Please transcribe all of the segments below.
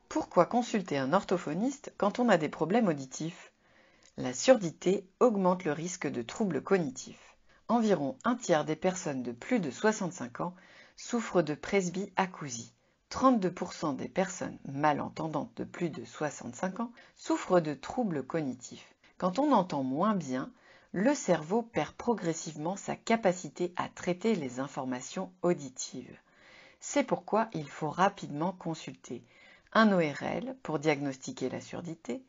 Pourquoi consulter un orthophoniste quand on a des problèmes auditifs? La surdité augmente le risque de troubles cognitifs. Environ un tiers des personnes de plus de 65 ans souffrent de presbyacousie. 32% des personnes malentendantes de plus de 65 ans souffrent de troubles cognitifs. Quand on entend moins bien, le cerveau perd progressivement sa capacité à traiter les informations auditives. C'est pourquoi il faut rapidement consulter un ORL pour diagnostiquer la surdité,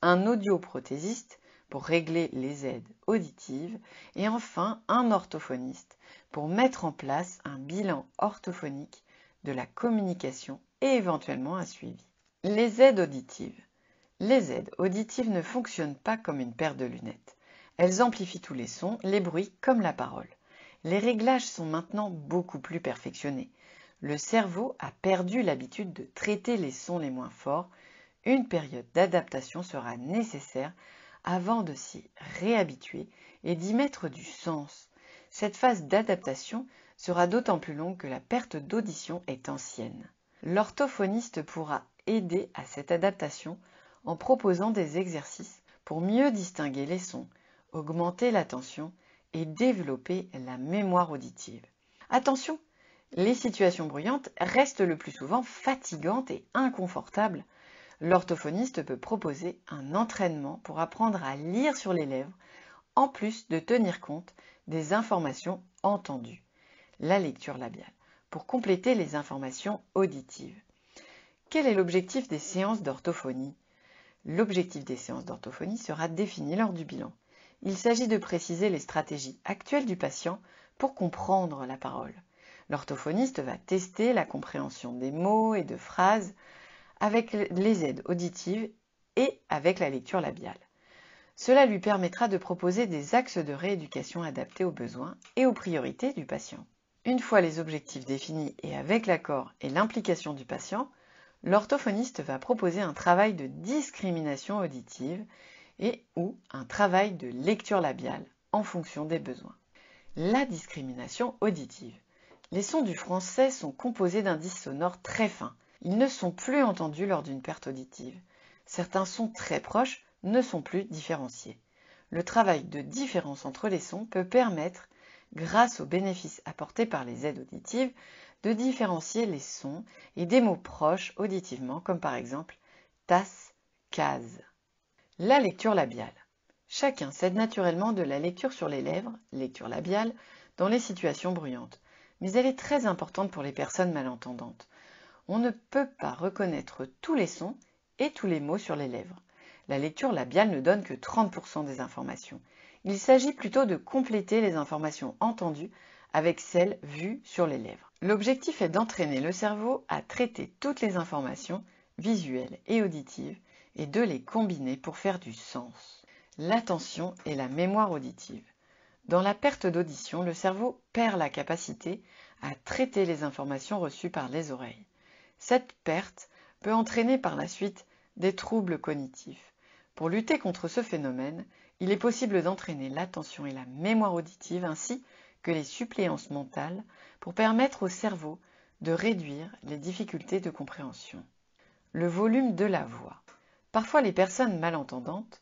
un audioprothésiste pour régler les aides auditives et enfin un orthophoniste pour mettre en place un bilan orthophonique de la communication et éventuellement un suivi. Les aides auditives. Les aides auditives ne fonctionnent pas comme une paire de lunettes. Elles amplifient tous les sons, les bruits comme la parole. Les réglages sont maintenant beaucoup plus perfectionnés. Le cerveau a perdu l'habitude de traiter les sons les moins forts. Une période d'adaptation sera nécessaire avant de s'y réhabituer et d'y mettre du sens. Cette phase d'adaptation sera d'autant plus longue que la perte d'audition est ancienne. L'orthophoniste pourra aider à cette adaptation en proposant des exercices pour mieux distinguer les sons, augmenter l'attention et développer la mémoire auditive. Attention, les situations bruyantes restent le plus souvent fatigantes et inconfortables. L'orthophoniste peut proposer un entraînement pour apprendre à lire sur les lèvres, en plus de tenir compte des informations entendues. La lecture labiale, pour compléter les informations auditives. Quel est l'objectif des séances d'orthophonie? L'objectif des séances d'orthophonie sera défini lors du bilan. Il s'agit de préciser les stratégies actuelles du patient pour comprendre la parole. L'orthophoniste va tester la compréhension des mots et de phrases avec les aides auditives et avec la lecture labiale. Cela lui permettra de proposer des axes de rééducation adaptés aux besoins et aux priorités du patient. Une fois les objectifs définis et avec l'accord et l'implication du patient, l'orthophoniste va proposer un travail de discrimination auditive et ou un travail de lecture labiale en fonction des besoins. La discrimination auditive. Les sons du français sont composés d'indices sonores très fins. Ils ne sont plus entendus lors d'une perte auditive. Certains sons très proches ne sont plus différenciés. Le travail de différence entre les sons peut permettre, grâce aux bénéfices apportés par les aides auditives, de différencier les sons et des mots proches auditivement, comme par exemple tasse, case. La lecture labiale. Chacun cède naturellement de la lecture sur les lèvres, lecture labiale, dans les situations bruyantes, mais elle est très importante pour les personnes malentendantes. On ne peut pas reconnaître tous les sons et tous les mots sur les lèvres. La lecture labiale ne donne que 30% des informations. Il s'agit plutôt de compléter les informations entendues avec celles vues sur les lèvres. L'objectif est d'entraîner le cerveau à traiter toutes les informations visuelles et auditives et de les combiner pour faire du sens. L'attention et la mémoire auditive. Dans la perte d'audition, le cerveau perd la capacité à traiter les informations reçues par les oreilles. Cette perte peut entraîner par la suite des troubles cognitifs. Pour lutter contre ce phénomène, il est possible d'entraîner l'attention et la mémoire auditive ainsi que les suppléances mentales pour permettre au cerveau de réduire les difficultés de compréhension. Le volume de la voix. Parfois, les personnes malentendantes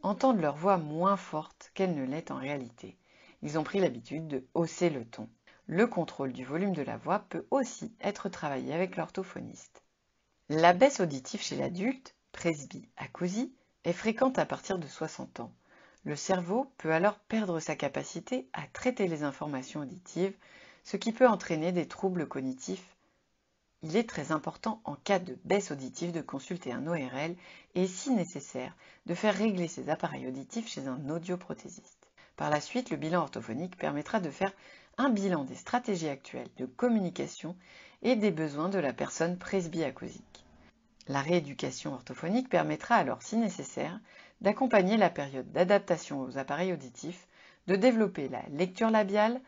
entendent leur voix moins forte qu'elle ne l'est en réalité. Ils ont pris l'habitude de hausser le ton. Le contrôle du volume de la voix peut aussi être travaillé avec l'orthophoniste. La baisse auditive chez l'adulte, presbyacousie, est fréquente à partir de 60 ans. Le cerveau peut alors perdre sa capacité à traiter les informations auditives, ce qui peut entraîner des troubles cognitifs. Il est très important en cas de baisse auditive de consulter un ORL et, si nécessaire, de faire régler ses appareils auditifs chez un audioprothésiste. Par la suite, le bilan orthophonique permettra de faire un bilan des stratégies actuelles de communication et des besoins de la personne presbyacousique. La rééducation orthophonique permettra alors, si nécessaire, d'accompagner la période d'adaptation aux appareils auditifs, de développer la lecture labiale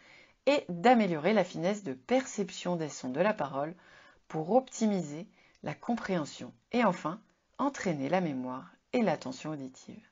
et d'améliorer la finesse de perception des sons de la parole pour optimiser la compréhension et enfin entraîner la mémoire et l'attention auditive.